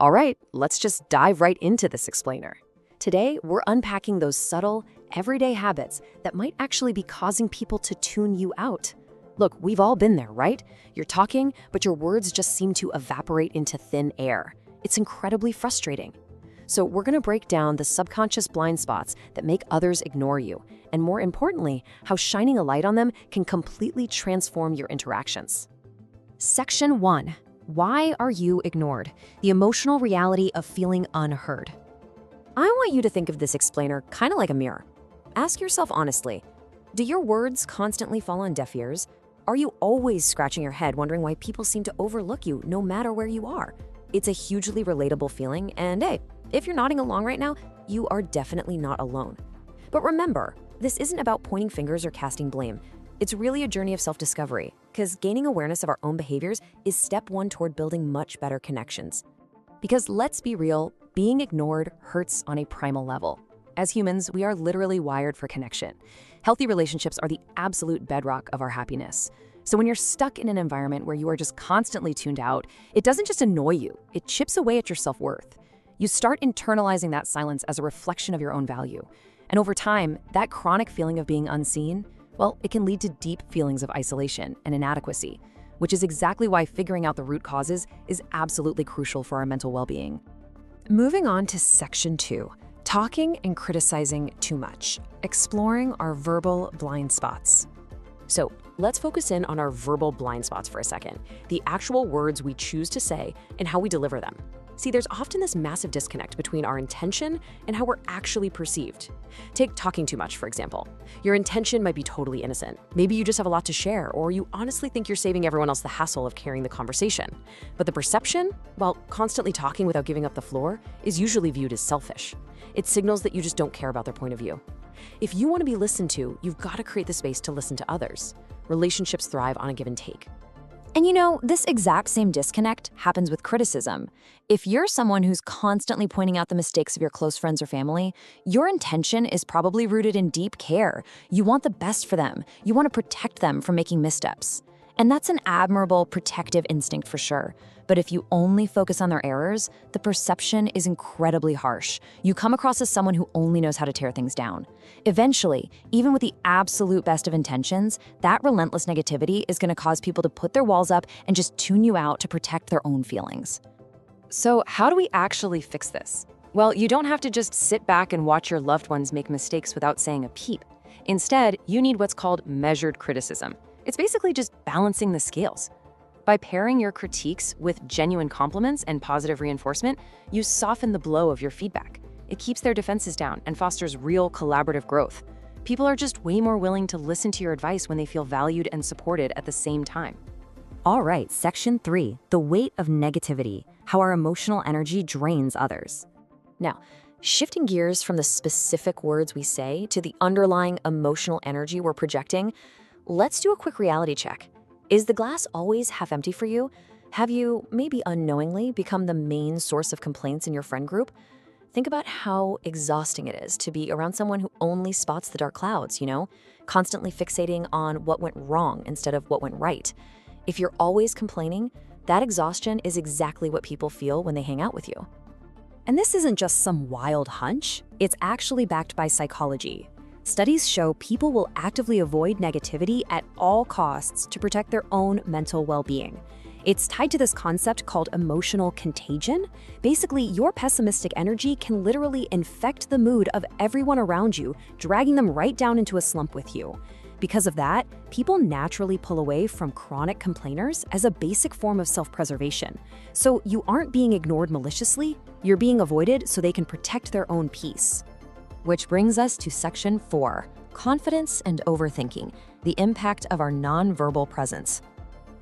All right, let's just dive right into this explainer. Today, we're unpacking those subtle, everyday habits that might actually be causing people to tune you out. Look, we've all been there, right? You're talking, but your words just seem to evaporate into thin air. It's incredibly frustrating. So we're going to break down the subconscious blind spots that make others ignore you, and more importantly, how shining a light on them can completely transform your interactions. Section 1. Why are you ignored? The emotional reality of feeling unheard. I want you to think of this explainer kind of like a mirror. Ask yourself honestly, do your words constantly fall on deaf ears? Are you always scratching your head wondering why people seem to overlook you no matter where you are? It's a hugely relatable feeling, and hey, if you're nodding along right now, you are definitely not alone. But remember, this isn't about pointing fingers or casting blame. It's really a journey of self-discovery, because gaining awareness of our own behaviors is step one toward building much better connections. Because let's be real, being ignored hurts on a primal level. As humans, we are literally wired for connection. Healthy relationships are the absolute bedrock of our happiness. So when you're stuck in an environment where you are just constantly tuned out, it doesn't just annoy you, it chips away at your self-worth. You start internalizing that silence as a reflection of your own value. And over time, that chronic feeling of being unseen, well, it can lead to deep feelings of isolation and inadequacy, which is exactly why figuring out the root causes is absolutely crucial for our mental well-being. Moving on to Section 2, talking and criticizing too much, exploring our verbal blind spots. So let's focus in on our verbal blind spots for a second, the actual words we choose to say and how we deliver them. See, there's often this massive disconnect between our intention and how we're actually perceived. Take talking too much, for example. Your intention might be totally innocent. Maybe you just have a lot to share, or you honestly think you're saving everyone else the hassle of carrying the conversation. But the perception, while constantly talking without giving up the floor, is usually viewed as selfish. It signals that you just don't care about their point of view. If you want to be listened to, you've got to create the space to listen to others. Relationships thrive on a give and take. And you know, this exact same disconnect happens with criticism. If you're someone who's constantly pointing out the mistakes of your close friends or family, your intention is probably rooted in deep care. You want the best for them. You want to protect them from making missteps. And that's an admirable protective instinct for sure. But if you only focus on their errors, the perception is incredibly harsh. You come across as someone who only knows how to tear things down. Eventually, even with the absolute best of intentions, that relentless negativity is going to cause people to put their walls up and just tune you out to protect their own feelings. So how do we actually fix this? Well, you don't have to just sit back and watch your loved ones make mistakes without saying a peep. Instead, you need what's called measured criticism. It's basically just balancing the scales. By pairing your critiques with genuine compliments and positive reinforcement, you soften the blow of your feedback. It keeps their defenses down and fosters real collaborative growth. People are just way more willing to listen to your advice when they feel valued and supported at the same time. All right, Section 3, the weight of negativity, how our emotional energy drains others. Now, shifting gears from the specific words we say to the underlying emotional energy we're projecting, let's do a quick reality check. Is the glass always half empty for you? Have you, maybe unknowingly, become the main source of complaints in your friend group? Think about how exhausting it is to be around someone who only spots the dark clouds, constantly fixating on what went wrong instead of what went right. If you're always complaining, that exhaustion is exactly what people feel when they hang out with you. And this isn't just some wild hunch, it's actually backed by psychology. Studies show people will actively avoid negativity at all costs to protect their own mental well-being. It's tied to this concept called emotional contagion. Basically, your pessimistic energy can literally infect the mood of everyone around you, dragging them right down into a slump with you. Because of that, people naturally pull away from chronic complainers as a basic form of self-preservation. So you aren't being ignored maliciously, you're being avoided so they can protect their own peace. Which brings us to Section 4, confidence and overthinking, the impact of our nonverbal presence.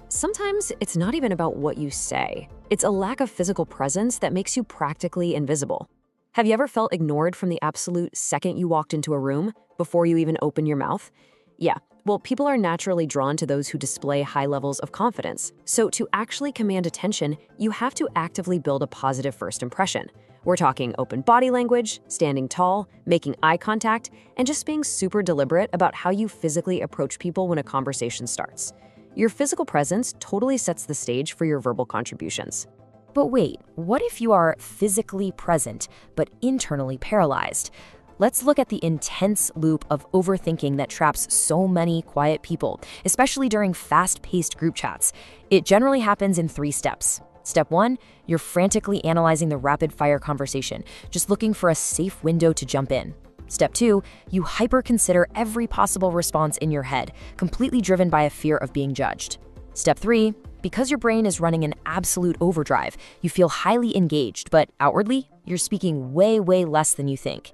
Sometimes it's not even about what you say. It's a lack of physical presence that makes you practically invisible. Have you ever felt ignored from the absolute second you walked into a room, before you even open your mouth? Yeah, well, people are naturally drawn to those who display high levels of confidence. So to actually command attention, you have to actively build a positive first impression. We're talking open body language, standing tall, making eye contact, and just being super deliberate about how you physically approach people when a conversation starts. Your physical presence totally sets the stage for your verbal contributions. But wait, what if you are physically present but internally paralyzed? Let's look at the intense loop of overthinking that traps so many quiet people, especially during fast-paced group chats. It generally happens in 3 steps. Step 1, you're frantically analyzing the rapid-fire conversation, just looking for a safe window to jump in. Step 2, you hyper-consider every possible response in your head, completely driven by a fear of being judged. Step 3, because your brain is running an absolute overdrive, you feel highly engaged, but outwardly, you're speaking way less than you think.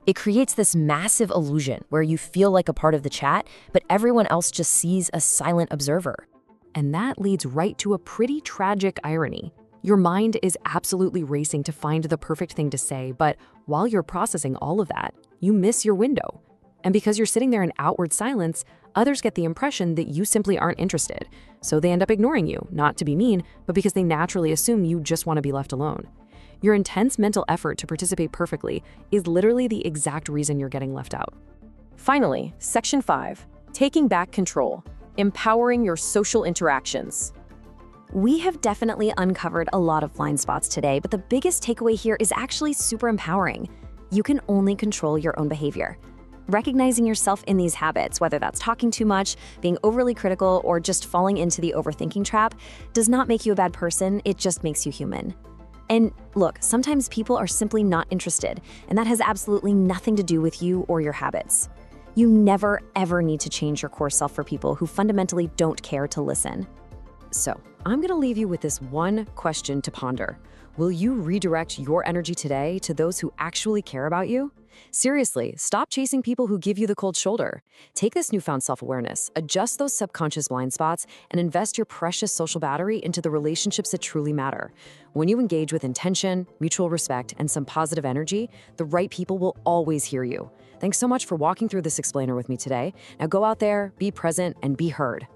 It creates this massive illusion where you feel like a part of the chat, but everyone else just sees a silent observer. And that leads right to a pretty tragic irony. Your mind is absolutely racing to find the perfect thing to say, but while you're processing all of that, you miss your window. And because you're sitting there in outward silence, others get the impression that you simply aren't interested. So they end up ignoring you, not to be mean, but because they naturally assume you just want to be left alone. Your intense mental effort to participate perfectly is literally the exact reason you're getting left out. Finally, Section 5, taking back control, empowering your social interactions. We have definitely uncovered a lot of blind spots today, but the biggest takeaway here is actually super empowering. You can only control your own behavior. Recognizing yourself in these habits, whether that's talking too much, being overly critical, or just falling into the overthinking trap, does not make you a bad person, it just makes you human. And look, sometimes people are simply not interested, and that has absolutely nothing to do with you or your habits. You never, ever need to change your core self for people who fundamentally don't care to listen. So, I'm going to leave you with this one question to ponder. Will you redirect your energy today to those who actually care about you? Seriously, stop chasing people who give you the cold shoulder. Take this newfound self-awareness, adjust those subconscious blind spots, and invest your precious social battery into the relationships that truly matter. When you engage with intention, mutual respect, and some positive energy, the right people will always hear you. Thanks so much for walking through this explainer with me today. Now go out there, be present, and be heard.